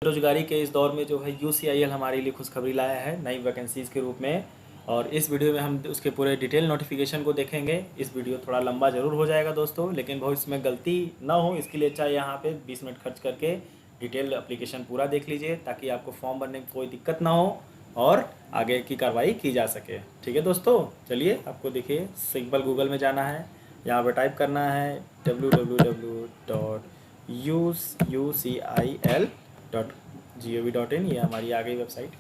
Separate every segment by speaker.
Speaker 1: बेरोजगारी के इस दौर में जो है यूसीआईएल हमारे लिए खुशखबरी लाया है नई वैकेंसीज़ के रूप में। और इस वीडियो में हम उसके पूरे डिटेल नोटिफिकेशन को देखेंगे। इस वीडियो थोड़ा लंबा ज़रूर हो जाएगा दोस्तों, लेकिन भविष्य में गलती ना हो इसके लिए अच्छा यहाँ पे 20 मिनट खर्च करके डिटेल एप्लीकेशन पूरा देख लीजिए, ताकि आपको फॉर्म भरने में कोई दिक्कत ना हो और आगे की कार्रवाई की जा सके। ठीक है दोस्तों, चलिए आपको देखिए, सिंपल गूगल में जाना है, यहाँ पर टाइप करना है www.ucil.gov.in। ये हमारी आ गई वेबसाइट।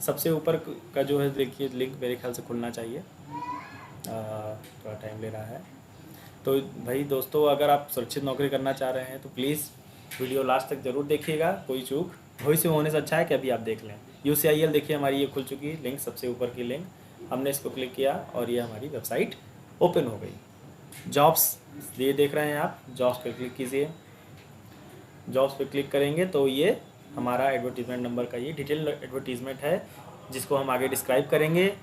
Speaker 1: सबसे ऊपर का जो है देखिए लिंक मेरे ख्याल से खुलना चाहिए, थोड़ा टाइम ले रहा है। तो भाई दोस्तों, अगर आप सुरक्षित नौकरी करना चाह रहे हैं तो प्लीज़ वीडियो लास्ट तक ज़रूर देखिएगा। कोई चूक भविष्य में होने से अच्छा है कि अभी आप देख लें। यूसीआईएल देखिए हमारी ये खुल चुकी है, लिंक सबसे ऊपर की लिंक, हमने इसको क्लिक किया और ये हमारी वेबसाइट ओपन हो गई। जॉब्स ये देख रहे हैं आप, जॉब्स पर क्लिक कीजिए। जॉब्स पे क्लिक करेंगे तो ये हमारा एडवर्टीजमेंट नंबर का ये डिटेल एडवर्टीजमेंट है, जिसको हम आगे डिस्क्राइब करेंगे।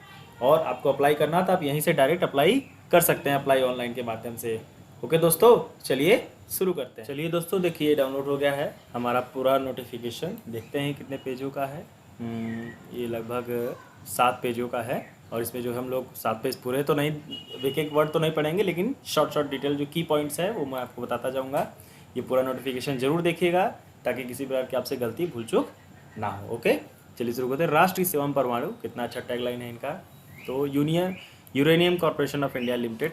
Speaker 1: और आपको अप्लाई करना था, आप यहीं से डायरेक्ट अप्लाई कर सकते हैं, अप्लाई ऑनलाइन के माध्यम से। ओके दोस्तों, चलिए शुरू करते हैं। चलिए दोस्तों, देखिए डाउनलोड हो गया है हमारा पूरा नोटिफिकेशन। देखते हैं कितने पेजों का है। ये लगभग 7 पेजों का है। और इसमें जो हम लोग 7 पेज पूरे तो नहीं, एक एक वर्ड तो नहीं पढ़ेंगे, लेकिन शॉर्ट डिटेल जो की पॉइंट्स है वो मैं आपको बताता जाऊँगा। ये पूरा नोटिफिकेशन जरूर देखिएगा, ताकि किसी प्रकार की आपसे गलती भूल चूक ना हो। ओके, चलिए शुरू करते हैं। राष्ट्रीय सेवम परमाणु, कितना अच्छा टैगलाइन है इनका। तो uranium corporation of India limited,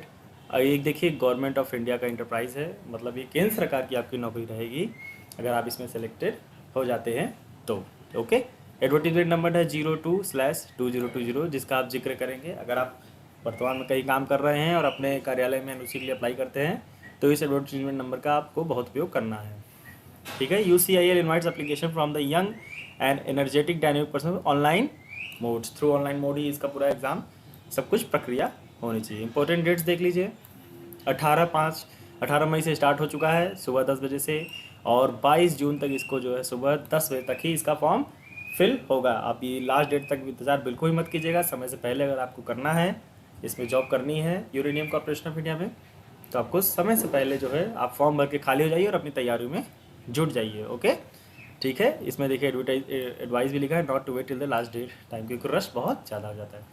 Speaker 1: एक देखिए गवर्नमेंट ऑफ इंडिया का इंटरप्राइज है, मतलब ये केंद्र सरकार की आपकी नौकरी रहेगी अगर आप इसमें सेलेक्टेड हो जाते हैं तो। ओके, एडवर्टीजमेंट नंबर है 02/2020, जिसका आप जिक्र करेंगे। अगर आप वर्तमान में कहीं काम कर रहे हैं और अपने कार्यालय में उसी के लिए अप्लाई करते हैं तो इस एडवर्टीजमेंट नंबर का आपको बहुत उपयोग करना है। ठीक है। UCIL invites application from the young and energetic dynamic person online modes, through online mode ही इसका पूरा एग्जाम सब कुछ प्रक्रिया होनी चाहिए। इंपॉर्टेंट डेट्स देख लीजिए, 18 मई से स्टार्ट हो चुका है सुबह 10 बजे से, और 22 जून तक इसको जो है सुबह 10 बजे तक ही इसका फॉर्म फिल होगा। आप ये लास्ट डेट तक इंतज़ार बिल्कुल ही मत कीजिएगा, समय से पहले अगर आपको करना है, इसमें जॉब करनी है यूरेनियम कॉर्पोरेशन ऑफ इंडिया में, तो आपको समय से पहले जो है आप फॉर्म भर के खाली हो जाइए और अपनी तैयारियों में जुट जाइए। ओके, ठीक है। इसमें देखिए एडवाइस भी लिखा है, not to wait till the last date time, क्योंकि रश बहुत ज़्यादा हो जाता है।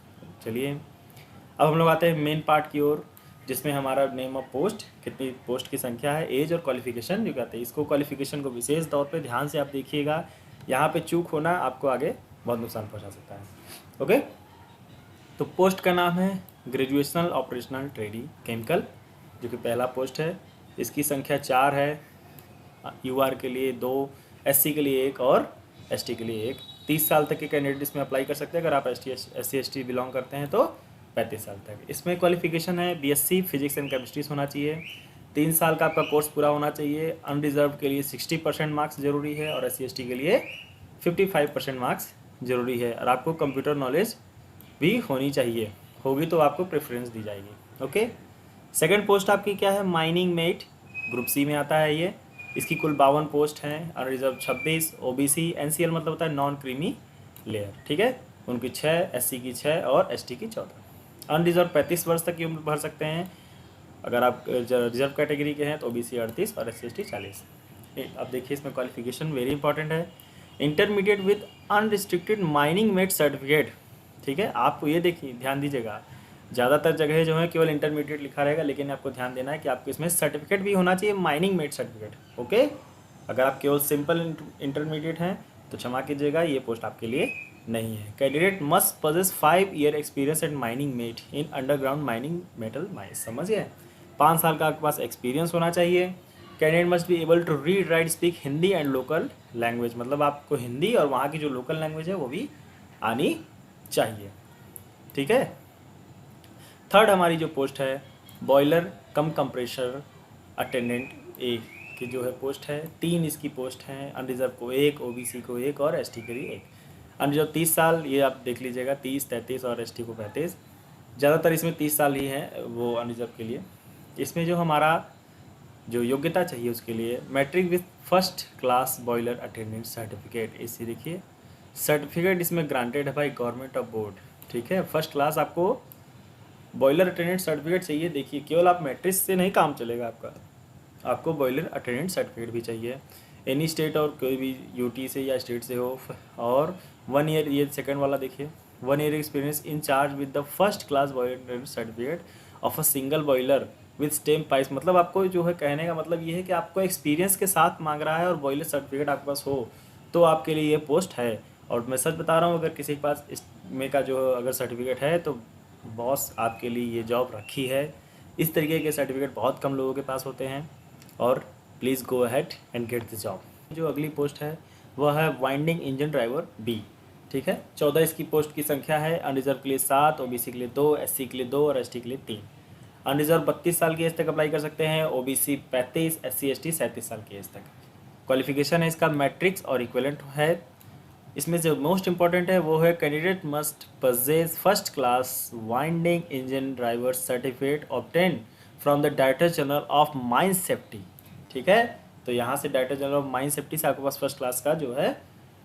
Speaker 1: चलिए अब हम लोग आते हैं मेन पार्ट की ओर, जिसमें हमारा नेम ऑफ पोस्ट, कितनी पोस्ट की संख्या है, एज और क्वालिफिकेशन जो कहते हैं। इसको क्वालिफिकेशन को विशेष तौर पे ध्यान से आप देखिएगा, यहाँ पे चूक होना आपको आगे बहुत नुकसान पहुँचा सकता है। ओके, तो पोस्ट का नाम है ग्रेजुएशनल ऑपरेशनल ट्रेडी केमिकल, जो कि पहला पोस्ट है। इसकी संख्या 4 है। यूआर के लिए 2, एससी के लिए 1 और एसटी के लिए 1। 30 साल तक के कैंडिडेट इसमें अप्लाई कर सकते हैं। अगर आप SC/ST बिलोंग करते हैं तो 35 साल तक। इसमें क्वालिफिकेशन है BSc फिजिक्स एंड केमिस्ट्री होना चाहिए। 3 साल का आपका कोर्स पूरा होना चाहिए। अनरिजर्व के लिए 60% मार्क्स जरूरी है और SC/ST के लिए 55% मार्क्स जरूरी है। और आपको कंप्यूटर नॉलेज भी होनी चाहिए, होगी तो आपको प्रेफरेंस दी जाएगी। ओके, सेकंड पोस्ट आपकी क्या है, माइनिंग मेट, ग्रुप सी में आता है ये। इसकी कुल 52 पोस्ट हैं। अनरिजर्व 26, OBC NCL मतलब होता है नॉन क्रीमी लेयर, ठीक है, उनकी 6, SC की 6 और ST की 14। अनरिजर्व 35 वर्ष तक की उम्र भर सकते हैं। अगर आप रिजर्व कैटेगरी के हैं तो OBC 38 और SC/ST 40। अब देखिए इसमें क्वालिफिकेशन वेरी इंपॉर्टेंट है, intermediate with unrestricted mining met certificate. ठीक है, आपको ये देखिए ध्यान दीजिएगा, ज़्यादातर जगह जो है केवल इंटरमीडिएट लिखा रहेगा, लेकिन आपको ध्यान देना है कि आपको इसमें सर्टिफिकेट भी होना चाहिए, माइनिंग मेट सर्टिफिकेट। ओके, अगर आप केवल सिंपल इंटरमीडिएट हैं तो क्षमा कीजिएगा, ये पोस्ट आपके लिए नहीं है। Candidate must possess 5 year experience at mining mate in underground mining metal mines. समझिए, 5 साल का आपके पास एक्सपीरियंस होना चाहिए। Candidate must be able to read write speak Hindi and local language, मतलब आपको हिंदी और वहाँ की जो लोकल लैंग्वेज है वो भी आनी चाहिए। ठीक है। थर्ड हमारी जो पोस्ट है बॉयलर कम कंप्रेशर अटेंडेंट एक की जो है पोस्ट है। 3 इसकी पोस्ट हैं। अनरिजर्व को 1, OBC को 1 और ST के लिए 1। अनरिजर्व 30 साल, ये आप देख लीजिएगा, 30, 33 और ST को 35। ज़्यादातर इसमें 30 साल ही है वो अनरिजर्व के लिए। इसमें जो हमारा जो योग्यता चाहिए उसके लिए matric with first class boiler attendant certificate. इसी देखिए सर्टिफिकेट इसमें ग्रांटेड है भाई गवर्नमेंट ऑफ बोर्ड। ठीक है, फर्स्ट क्लास आपको बॉयलर अटेंडेंट सर्टिफिकेट चाहिए। देखिए केवल आप मैट्रिक से नहीं काम चलेगा आपका, आपको बॉयलर अटेंडेंट सर्टिफिकेट भी चाहिए। एनी स्टेट और कोई भी यूटी से या स्टेट से हो, और 1 ईयर, ये सेकंड वाला देखिए, 1 year experience in charge with the first class boiler certificate of a single boiler with stem pipes. मतलब आपको जो है कहने का मतलब ये है कि आपको एक्सपीरियंस के साथ मांग रहा है और बॉयलर सर्टिफिकेट आपके पास हो तो आपके लिए ये पोस्ट है। और मैं सच बता रहा हूँ, अगर किसी के पास इसमें का जो अगर सर्टिफिकेट है तो बॉस आपके लिए ये जॉब रखी है। इस तरीके के सर्टिफिकेट बहुत कम लोगों के पास होते हैं, और please go ahead and get the job. जो अगली पोस्ट है वह है वाइंडिंग इंजन ड्राइवर बी। ठीक है, 14 इसकी पोस्ट की संख्या है। अनरिजर्व के लिए 7, ओबीसी के लिए 2, एससी के लिए 2 और एसटी के लिए 3। अनरिजर्व 32 साल की एज तक अप्लाई कर सकते हैं, ओबीसी 35, एससी एसटी 37 साल की एज तक। क्वालिफिकेशन है इसका मैट्रिक्स और इक्विवेलेंट है। इसमें जो मोस्ट इंपॉर्टेंट है वो है candidate must possess first class winding engine driver certificate obtain from the director general of mine safety. ठीक है, तो यहाँ से director general of mine safety से आपके पास फर्स्ट क्लास का जो है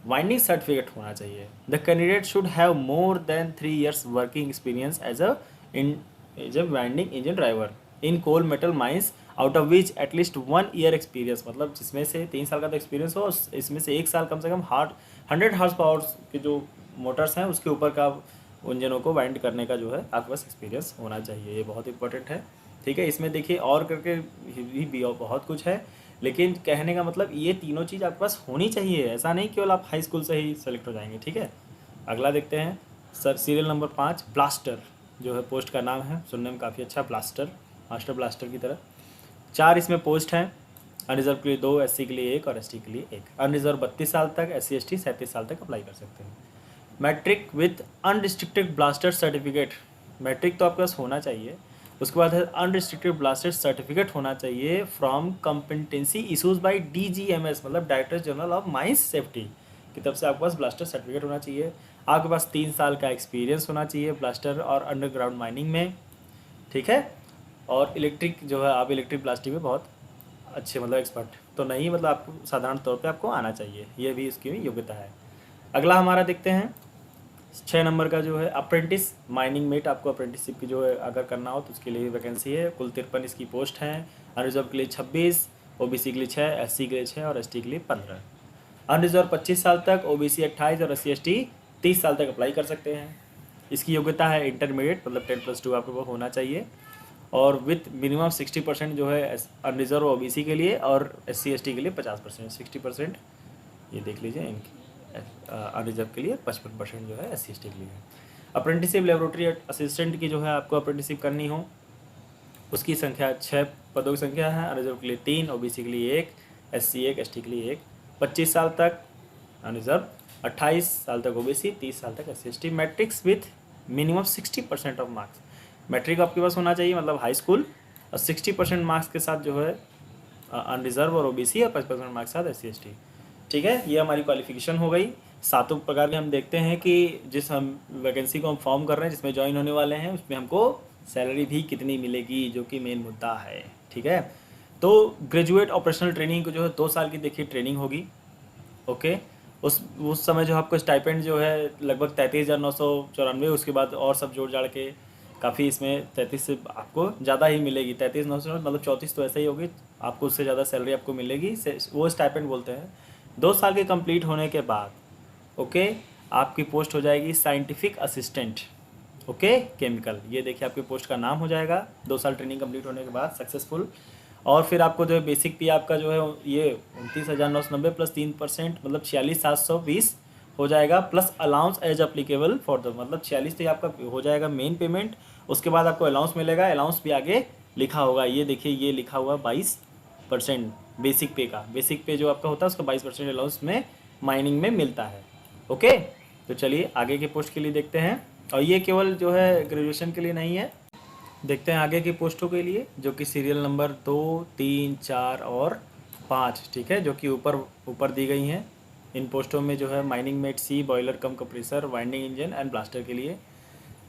Speaker 1: वाइंडिंग सर्टिफिकेट होना चाहिए। The candidate should have more than 3 years working experience as a winding engine driver in coal metal mines out of which at least 1 year experience, मतलब जिसमें से 3 साल का तो एक्सपीरियंस हो, इसमें से 1 साल कम से कम 100 हॉर्स पावर के जो मोटर्स हैं उसके ऊपर का इंजनों को वाइंड करने का जो है आपके पास एक्सपीरियंस होना चाहिए। ये बहुत इंपॉर्टेंट है। ठीक है, इसमें देखिए और करके भी बहुत कुछ है, लेकिन कहने का मतलब ये तीनों चीज़ आपके पास होनी चाहिए। ऐसा नहीं केवल आप हाई स्कूल से ही सेलेक्ट हो जाएंगे। ठीक है, अगला देखते हैं सर, सीरियल नंबर 5 ब्लास्टर जो है पोस्ट का नाम है, सुनने में काफ़ी अच्छा, ब्लास्टर, मास्टर ब्लास्टर की तरह। 4 इसमें पोस्ट हैं। अनरिजर्व के लिए 2, एससी के लिए 1 और एसटी के लिए 1। अनरिजर्व 32 साल तक, एससी एसटी 37 साल तक अप्लाई कर सकते हैं। Matric with unrestricted blaster certificate, matric तो आपके पास होना चाहिए। उसके बाद है अनरिस्ट्रिक्टेड ब्लास्टर सर्टिफिकेट होना चाहिए from competency issues by DGMS, मतलब director general of mines safety की तरफ से आपके पास ब्लास्टर सर्टिफिकेट होना चाहिए। आपके पास 3 साल का एक्सपीरियंस होना चाहिए ब्लास्टर और अंडरग्राउंड माइनिंग में। ठीक है, और इलेक्ट्रिक जो है आप इलेक्ट्रिक ब्लास्टिंग में बहुत अच्छे मतलब एक्सपर्ट तो नहीं, मतलब आपको साधारण तौर पे आपको आना चाहिए, ये भी इसकी योग्यता है। अगला हमारा देखते हैं 6 नंबर का जो है अप्रेंटिस माइनिंग मेट। आपको अप्रेंटिसशिप की जो है अगर करना हो तो उसके लिए वैकेंसी है। कुल 53 इसकी पोस्ट हैं। अनरिजर्व के लिए 26, ओबीसी के लिए 6, एससी के लिए 6 और एसटी के लिए 15। अनरिजर्व 25 साल तक, ओबीसी 28 और एससी एसटी 30 साल तक अप्लाई कर सकते हैं। इसकी योग्यता है इंटरमीडिएट, मतलब 10+2 आपको होना चाहिए, और विथ मिनिमम 60% जो है अनरिजर्व ओबीसी के लिए और एससी एसटी के लिए 50%, 60% ये देख लीजिए इनकी अनरिजर्व के लिए, 55% जो है एससी एसटी के लिए। अप्रेंटिसशिप लेबोरेटरी असिस्टेंट की जो है आपको अप्रेंटिसशिप करनी हो, उसकी संख्या 6 पदों की संख्या है। अनरिजर्व के लिए 3, ओबीसी के लिए 1, एससी 1, एसटी के लिए 1। 25 साल तक अनरिजर्व, 28 साल तक ओबीसी, 30 साल तक SC ST. Matrix with minimum 60% of marks, matric आपके पास होना चाहिए मतलब हाई स्कूल, और 60% मार्क्स के साथ जो है अनरिजर्व और ओबीसी, और 55% मार्क्स के साथ एससी एसटी। ठीक है, ये हमारी क्वालिफिकेशन हो गई। 7 प्रकार के हम देखते हैं कि जिस हम वैकेंसी को हम फॉर्म कर रहे हैं, जिसमें ज्वाइन होने वाले हैं, उसमें हमको सैलरी भी कितनी मिलेगी, जो कि मेन मुद्दा है। ठीक है, तो ग्रेजुएट ऑपरेशनल ट्रेनिंग को जो है 2 साल की देखिए ट्रेनिंग होगी। ओके, उस समय जो आपको स्टाइपेंड जो है लगभग 33,994, उसके बाद और सब जोड़ जाड़ के काफ़ी इसमें 33 से आपको ज़्यादा ही मिलेगी। 33,900 मतलब 34 तो ऐसा ही होगी, आपको उससे ज़्यादा सैलरी आपको मिलेगी, वो स्टाइपेंड बोलते हैं। 2 साल के कंप्लीट होने के बाद ओके आपकी पोस्ट हो जाएगी साइंटिफिक असिस्टेंट, ओके केमिकल। ये देखिए आपके पोस्ट का नाम हो जाएगा 2 साल ट्रेनिंग कंप्लीट होने के बाद सक्सेसफुल। और फिर आपको जो है बेसिक पे आपका जो है ये 29,990 प्लस 3% मतलब 46,720 हो जाएगा, plus allowance as applicable for the, मतलब 46 तो आपका हो जाएगा मेन पेमेंट। उसके बाद आपको अलाउंस मिलेगा, अलाउंस भी आगे लिखा होगा, ये देखिए ये लिखा हुआ 22% बेसिक पे का, बेसिक पे जो आपका होता है उसका 22% अलाउंस में माइनिंग में मिलता है। ओके, तो चलिए आगे के पोस्ट के लिए देखते हैं। और ये केवल जो है ग्रेजुएशन के लिए नहीं है, देखते हैं आगे की पोस्टों के लिए, जो कि सीरियल नंबर 2, 3, 4 और 5, ठीक है, जो कि ऊपर दी गई हैं। इन पोस्टों में जो है mining mate C, boiler cum compressor, winding engine and blaster के लिए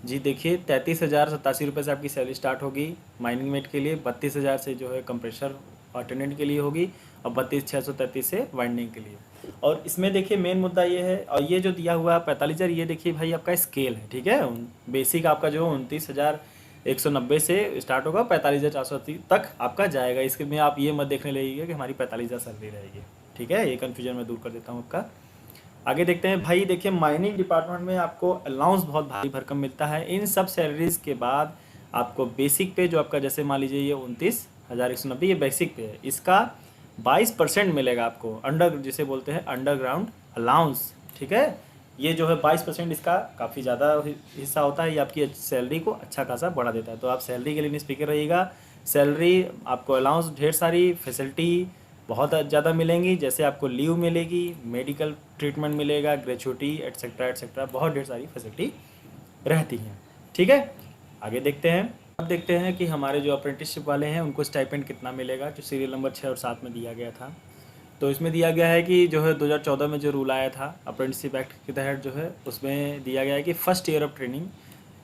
Speaker 1: जी देखिए 33,087 रुपये से आपकी सैलरी स्टार्ट होगी माइनिंग मेट के लिए, 32,000 से जो है कंप्रेसर अटेंडेंट के लिए होगी, और 32,633 से वाइंडिंग के लिए। और इसमें देखिए मेन मुद्दा ये है, और ये जो दिया हुआ है 45,000, ये देखिए भाई आपका स्केल है। ठीक है, बेसिक आपका जो 29,190 से स्टार्ट होगा, 45,480 तक आपका जाएगा। इसके में आप ये मत देखने लगेगा कि हमारी 45,000 सैलरी रहेगी। ठीक है, ये कन्फ्यूजन मैं दूर कर देता हूँ आपका। आगे देखते हैं भाई, देखिए माइनिंग डिपार्टमेंट में आपको अलाउंस बहुत भारी भरकम मिलता है। इन सब सैलरीज के बाद आपको बेसिक पे जो आपका, जैसे मान लीजिए ये 29,190 ये बेसिक पे है, इसका 22% मिलेगा आपको, अंडर जिसे बोलते हैं अंडरग्राउंड अलाउंस। ठीक है, ये जो है 22% इसका काफ़ी ज़्यादा हिस्सा होता है, ये आपकी सैलरी को अच्छा खासा बढ़ा देता है। तो आप सैलरी के लिए निस्पीकर रहिएगा। सैलरी आपको अलाउंस ढेर सारी फैसिलिटी बहुत ज़्यादा मिलेंगी, जैसे आपको लीव मिलेगी, मेडिकल ट्रीटमेंट मिलेगा, ग्रेचुटी एटसेट्रा एटसेट्रा, बहुत ढेर सारी फैसिलिटी रहती हैं। ठीक है, आगे देखते हैं। अब देखते हैं कि हमारे जो अप्रेंटिसशिप वाले हैं उनको स्टाइपेंड कितना मिलेगा, जो सीरियल नंबर 6 और 7 में दिया गया था। तो इसमें दिया गया है कि जो है 2014 में जो रूल आया था अप्रेंटिसशिप एक्ट के तहत, जो है उसमें दिया गया है कि फर्स्ट ईयर ऑफ ट्रेनिंग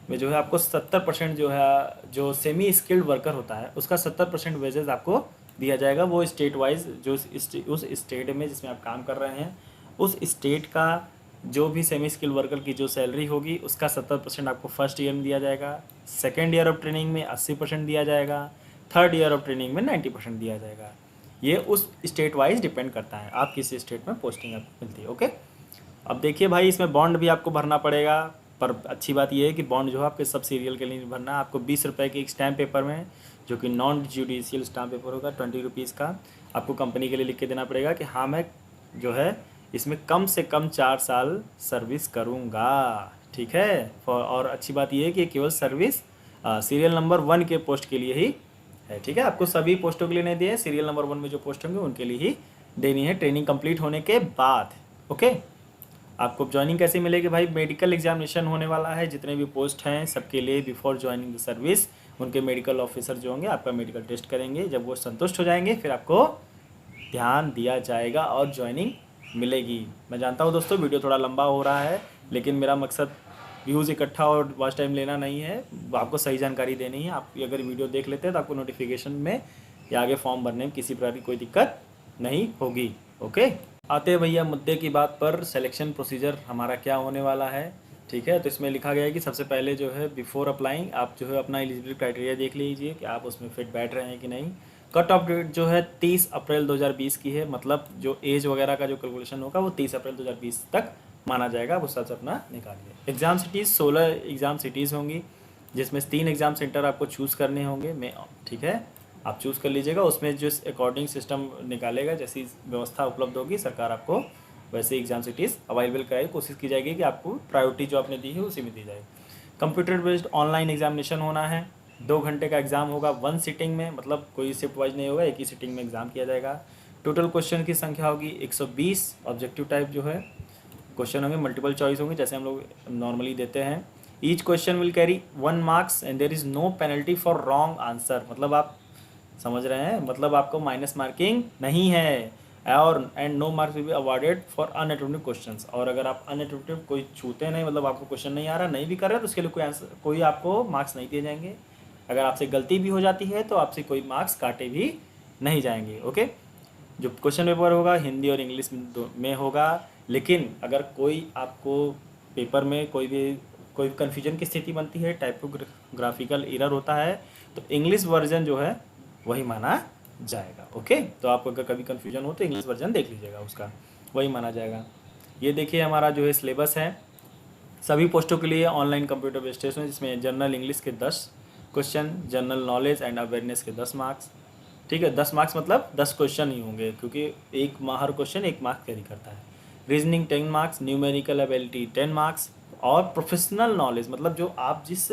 Speaker 1: में जो है आपको 70% जो है, जो सेमी स्किल्ड वर्कर होता है उसका 70% वेजेस आपको दिया जाएगा। वो स्टेट वाइज जो उस स्टेट में जिसमें आप काम कर रहे हैं, उस स्टेट का जो भी सेमी स्किल्ड वर्कर की जो सैलरी होगी उसका 70% आपको फर्स्ट ईयर में दिया जाएगा, सेकेंड ईयर ऑफ ट्रेनिंग में 80% दिया जाएगा, थर्ड ईयर ऑफ ट्रेनिंग में 90% दिया जाएगा। ये उस स्टेट वाइज डिपेंड करता है, आप किस स्टेट में पोस्टिंग आपको मिलती है। ओके, अब देखिए भाई, इसमें बॉन्ड भी आपको भरना पड़ेगा, पर अच्छी बात यह है कि बॉन्ड जो है आपके सब सीरियल के लिए नहीं भरना है। आपको 20 रुपये के एक स्टैम्प पेपर में, जो कि नॉन जुडिशियल स्टैम्प पेपर होगा 20 रुपीज़ का, आपको कंपनी के लिए लिख के देना पड़ेगा कि हाँ मैं जो है इसमें कम से कम 4 साल सर्विस करूँगा। ठीक है, और अच्छी बात यह है कि केवल सर्विस सीरियल नंबर 1 के पोस्ट के लिए ही है। ठीक है, आपको सभी पोस्टों के लिए नहीं दिए, सीरियल नंबर 1 में जो पोस्ट होंगे उनके लिए ही देनी है, ट्रेनिंग कंप्लीट होने के बाद। ओके, आपको ज्वाइनिंग कैसे मिलेगी भाई, मेडिकल एग्जामिनेशन होने वाला है, जितने भी पोस्ट हैं सबके लिए बिफोर ज्वाइनिंग द सर्विस उनके मेडिकल ऑफिसर जो होंगे आपका मेडिकल टेस्ट करेंगे। जब वो संतुष्ट हो जाएंगे फिर आपको ध्यान दिया जाएगा और ज्वाइनिंग मिलेगी। मैं जानता हूँ दोस्तों वीडियो थोड़ा लंबा हो रहा है, लेकिन मेरा मकसद व्यूज़ इकट्ठा और वॉच टाइम लेना नहीं है, आपको सही जानकारी देनी है। आप अगर वीडियो देख लेते हैं तो आपको नोटिफिकेशन में या आगे फॉर्म भरने में किसी प्रकार की कोई दिक्कत नहीं होगी। ओके, आते हैं भैया मुद्दे की बात पर, सिलेक्शन प्रोसीजर हमारा क्या होने वाला है। ठीक है, तो इसमें लिखा गया है कि सबसे पहले जो है बिफोर अप्लाइंग आप जो है अपना एलिजिबिलिटी क्राइटेरिया देख लीजिए कि आप उसमें फिट बैठ रहे हैं कि नहीं। कट ऑफ डेट जो है 30 अप्रैल 2020 की है, मतलब जो एज वगैरह का जो कैलकुलेशन होगा वो 30 अप्रैल 2020 तक माना जाएगा, आप उस हिसाब से अपना निकालिए। एग्ज़ाम सिटीज़ 16 एग्ज़ाम सिटीज़ होंगी, जिसमें 3 एग्ज़ाम सेंटर आपको चूज़ करने होंगे। मैं ठीक है, आप चूज़ कर लीजिएगा, उसमें जिस अकॉर्डिंग सिस्टम निकालेगा, जैसी व्यवस्था उपलब्ध होगी सरकार आपको वैसे एग्जाम सिटीज़ अवेलेबल कराई, कोशिश की जाएगी कि आपको प्रायोरिटी जो आपने दी है उसी में दी जाए। कंप्यूटर बेस्ड ऑनलाइन एग्जामिनेशन होना है, 2 घंटे का एग्ज़ाम होगा 1 सिटिंग में, मतलब कोई शिफ्ट वाइज नहीं होगा, एक ही सिटिंग में एग्ज़ाम किया जाएगा। टोटल क्वेश्चन की संख्या होगी 120, ऑब्जेक्टिव टाइप जो है क्वेश्चन होंगे, मल्टीपल चॉइस होंगे जैसे हम लोग नॉर्मली देते हैं। Each question will carry 1 marks and there is no penalty for wrong answer, मतलब आप समझ रहे हैं, मतलब आपको माइनस मार्किंग नहीं है। और and no marks will be awarded for unattempted questions, और अगर आप अनअटेम्प्टेड कोई छूते नहीं, मतलब आपको क्वेश्चन नहीं आ रहा, नहीं भी कर रहे तो उसके लिए कोई आपको मार्क्स नहीं दिए जाएंगे। अगर आपसे गलती भी हो जाती है तो आपसे कोई मार्क्स काटे भी नहीं जाएंगे। ओके, जो क्वेश्चन पेपर होगा हिंदी और इंग्लिश में होगा, लेकिन अगर कोई आपको पेपर में कोई कन्फ्यूजन की स्थिति बनती है, टाइपोग्राफिकल एरर होता है, तो इंग्लिश वर्जन जो है वही माना जाएगा। ओके, तो आपको अगर कभी कन्फ्यूजन हो तो इंग्लिश वर्जन देख लीजिएगा, उसका वही माना जाएगा। ये देखिए हमारा जो है सिलेबस है सभी पोस्टों के लिए ऑनलाइन कंप्यूटर बेस्ड टेस्ट में, जिसमें जनरल इंग्लिश के 10 question, general knowledge and awareness के 10 मार्क्स। ठीक है, 10 मार्क्स मतलब 10 क्वेश्चन ही होंगे, क्योंकि हर क्वेश्चन 1 मार्क कैरी करता है। Reasoning 10 marks, numerical ability 10 marks, और प्रोफेशनल नॉलेज मतलब जो आप जिस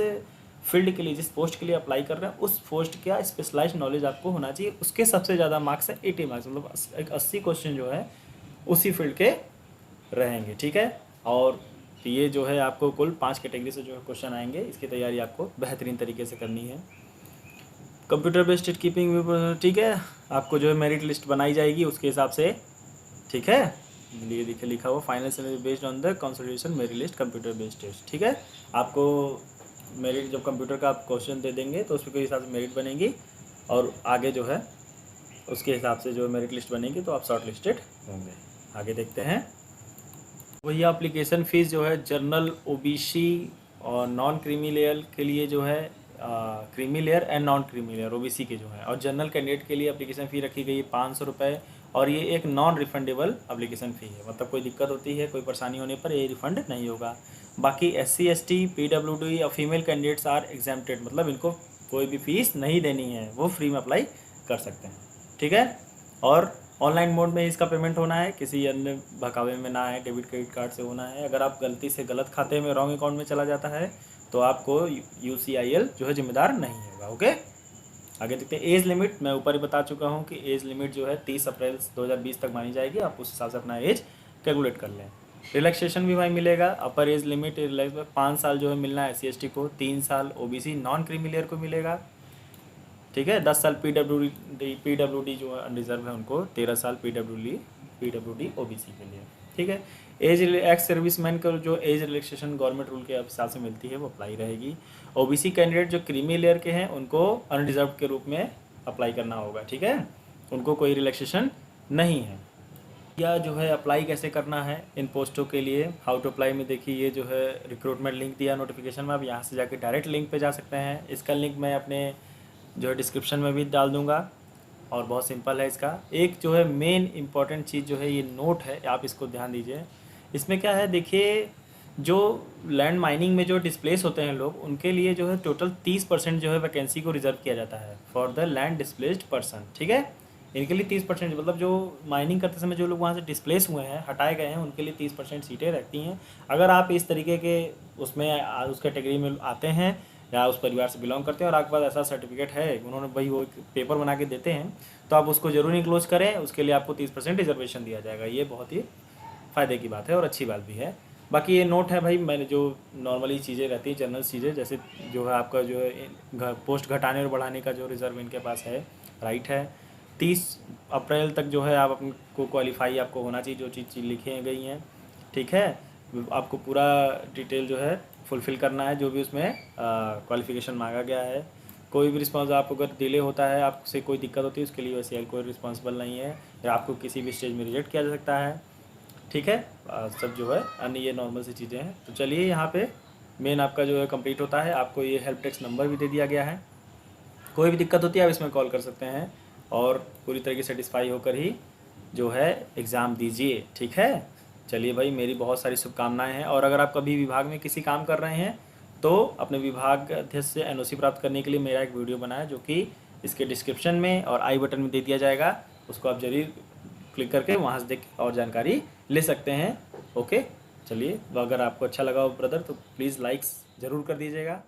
Speaker 1: फील्ड के लिए, जिस पोस्ट के लिए अप्लाई कर रहे हैं उस पोस्ट का स्पेशलाइज्ड नॉलेज आपको होना चाहिए, उसके सबसे ज़्यादा मार्क्स है 80 मार्क्स, मतलब एक 80 क्वेश्चन जो है उसी फील्ड के रहेंगे। ठीक है, और ये जो है आपको कुल 5 कैटेगरी से जो है क्वेश्चन आएंगे, इसकी तैयारी आपको बेहतरीन तरीके से करनी है। कंप्यूटर बेस्ड टिकट कीपिंग, ठीक है, आपको जो है मेरिट लिस्ट बनाई जाएगी उसके हिसाब से। ठीक है, ये लिखा हुआ final salary based on the consideration merit list computer based test. ठीक है, आपको मेरिट जब कंप्यूटर का आप क्वेश्चन दे देंगे तो उसके हिसाब से मेरिट बनेगी, और आगे जो है उसके हिसाब से जो मेरिट लिस्ट बनेगी तो आप शॉर्ट लिस्टेड होंगे। आगे देखते हैं, वही एप्लीकेशन फ़ीस जो है जनरल, ओबीसी और नॉन क्रीमी लेयर के लिए जो है creamy layer and non creamy layer OBC के जो है, और जनरल कैंडिडेट के लिए एप्लीकेशन फ़ी रखी गई है 500 रुपये, और ये एक नॉन रिफंडेबल एप्लीकेशन फ़ी है, मतलब कोई दिक्कत होती है, कोई परेशानी होने पर ये रिफ़ंड नहीं होगा। बाकी SC ST PWD और फीमेल कैंडिडेट्स आर एग्जेम्प्टेड, मतलब इनको कोई भी फीस नहीं देनी है, वो फ्री में अप्लाई कर सकते हैं, ठीक है। और ऑनलाइन मोड में इसका पेमेंट होना है, किसी अन्य बहकावे में ना है, डेबिट क्रेडिट कार्ड से होना है। अगर आप गलती से गलत खाते में रॉन्ग अकाउंट में चला जाता है तो आपको UCIL जो है जिम्मेदार नहीं होगा। ओके, आगे देखते हैं। एज लिमिट मैं ऊपर ही बता चुका हूँ कि एज लिमिट जो है 30 अप्रैल 2020 तक मानी जाएगी, आप उस हिसाब से अपना एज कैलकुलेट कर लें। रिलैक्सेशन भी भाई मिलेगा, अपर एज लिमिट 5 साल जो है मिलना है SC ST को, 3 साल OBC नॉन क्रीमी लेयर को मिलेगा, ठीक है। 10 साल PWD जो अनरिजर्व है उनको, 13 साल PWD OBC के लिए, ठीक है। एज एक्स सर्विसमैन को जो एज रिलैक्सेशन गवर्नमेंट रूल के हिसाब से मिलती है वो अप्लाई रहेगी। OBC कैंडिडेट जो क्रीमी लेयर के हैं उनको अनरिजर्व के रूप में अप्लाई करना होगा, ठीक है, उनको कोई रिलैक्सेशन नहीं है। या जो है अप्लाई कैसे करना है इन पोस्टों के लिए, हाउ टू अप्लाई में देखिए ये जो है रिक्रूटमेंट लिंक दिया नोटिफिकेशन में, आप यहाँ से जाके डायरेक्ट लिंक पे जा सकते हैं। इसका लिंक मैं अपने जो है डिस्क्रिप्शन में भी डाल दूँगा और बहुत सिंपल है इसका। एक जो है मेन इंपॉर्टेंट चीज़ जो है ये नोट है, आप इसको ध्यान दीजिए। इसमें क्या है देखिए, जो लैंड माइनिंग में जो डिस्प्लेस होते हैं लोग, उनके लिए जो है टोटल 30% जो है वैकेंसी को रिजर्व किया जाता है for the land displaced person, ठीक है। इनके लिए 30%, मतलब जो माइनिंग करते समय जो लोग वहाँ से डिस्प्लेस हुए हैं, हटाए गए हैं, उनके लिए 30% सीटें रहती हैं। अगर आप इस तरीके के उसमें उस कैटेगरी में आते हैं या उस परिवार से बिलोंग करते हैं और आपके पास ऐसा सर्टिफिकेट है, उन्होंने भाई वो पेपर बना के देते हैं, तो आप उसको जरूर इंक्लोज करें, उसके लिए आपको 30% रिजर्वेशन दिया जाएगा। ये बहुत ही फ़ायदे की बात है और अच्छी बात भी है। बाकी ये नोट है भाई, मैंने जो नॉर्मली चीज़ें रहती हैं, जनरल चीज़ें, जैसे जो है आपका जो है पोस्ट घटाने और बढ़ाने का जो रिजर्व इनके पास है, राइट है। 30 अप्रैल तक जो है आप अपने को क्वालिफाई आपको होना चाहिए, जो चीज़ लिखी गई हैं, ठीक है। आपको पूरा डिटेल जो है फुलफ़िल करना है, जो भी उसमें क्वालिफ़िकेशन मांगा गया है। कोई भी रिस्पॉन्स आपको अगर डिले होता है, आपसे कोई दिक्कत होती है, उसके लिए वैसे कोई रिस्पॉन्सिबल नहीं है, या आपको किसी भी स्टेज में रिजेक्ट किया जा सकता है, ठीक है। सब जो है अन्य ये नॉर्मल सी चीज़ें हैं। तो चलिए यहाँ पे मेन आपका जो है कंप्लीट होता है। आपको ये हेल्प डेस्क नंबर भी दे दिया गया है, कोई भी दिक्कत होती है आप इसमें कॉल कर सकते हैं और पूरी तरीके से सेटिस्फाई होकर ही जो है एग्ज़ाम दीजिए, ठीक है। चलिए भाई, मेरी बहुत सारी शुभकामनाएं हैं। और अगर आप कभी विभाग में किसी काम कर रहे हैं तो अपने विभाग अध्यक्ष से NOC प्राप्त करने के लिए मेरा एक वीडियो बना है, जो कि इसके डिस्क्रिप्शन में और आई बटन में दे दिया जाएगा, उसको आप जरूर क्लिक करके वहाँ से देख और जानकारी ले सकते हैं। ओके, चलिए, अगर आपको अच्छा लगा हो ब्रदर तो प्लीज़ लाइक्स ज़रूर कर दीजिएगा।